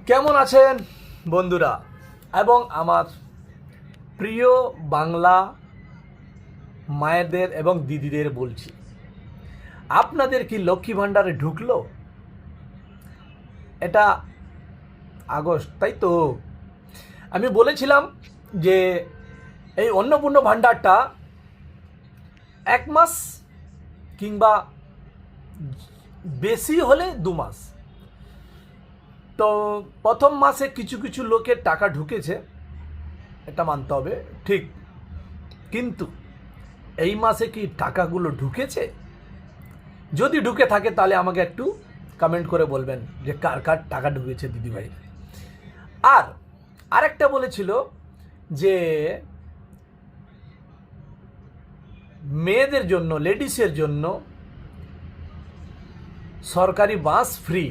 কেমন আছেন বন্ধুরা এবং আমার প্রিয় বাংলা মায়েদের এবং দিদিদের বলছি, আপনাদের কি লক্ষ্মী ভাণ্ডারে ঢুকলো? এটা আগস্ট, তাই তো? আমি বলেছিলাম যে এই অন্নপূর্ণা ভাণ্ডারটা 1 মাস কিংবা বেশি হলে 2 মাস। তো প্রথম মাসে কিছু কিছু লোকের টাকা ঢুকেছে, এটা মানতে হবে, ঠিক। কিন্তু এই মাসে কি টাকাগুলো ঢুকেছে? যদি ঢুকে থাকে তাহলে আমাকে একটু কমেন্ট করে বলবেন যে কার কার টাকা ঢুকেছে দিদিভাই। আর আরেকটা বলেছিল যে মেয়েদের জন্য, লেডিসের জন্য সরকারি বাস ফ্রি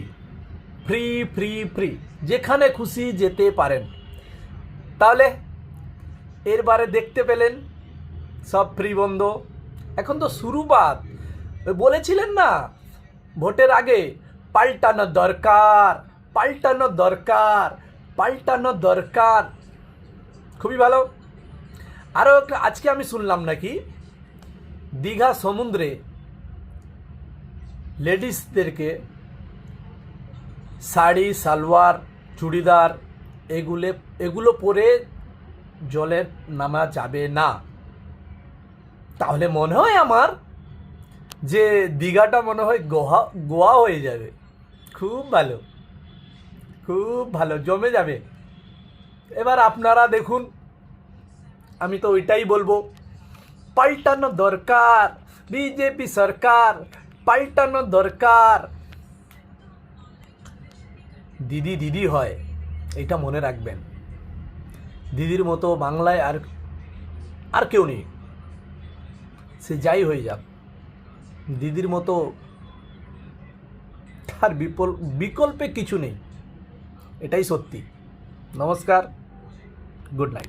ফ্রি ফ্রি ফ্রি, যেখানে খুশি যেতে পারেন। তাহলে এরবারে দেখতে পেলেন সব ফ্রি বন্ধ। এখন তো শুরুবাত। বলেছিলেন না ভোটের আগে, পাল্টানো দরকার, পাল্টানো দরকার, পাল্টানো দরকার। খুবই ভালো। আরও একটা আজকে আমি শুনলাম নাকি দীঘা সমুদ্রে লেডিসদেরকে শাড়ি, সালোয়ার, চুড়িদার এগুলো পরে জলে নামা যাবে না। তাহলে মনে হয় আমার যে দীঘাটা মনে হয় গোয়া হয়ে যাবে। খুব ভালো, খুব ভালো, জমে যাবে। এবার আপনারা দেখুন, আমি তো ওইটাই বলবো, পাল্টানো দরকার, বিজেপি সরকার পাল্টানো দরকার। দিদি দিদি হয়, এটা মনে রাখবেন। দিদির মতো বাংলায় আর কেউ নেই, সে যাই হয়ে যাক। দিদির মতো তার বিকল্পে কিছু নেই, এটাই সত্যি। নমস্কার, গুড নাইট।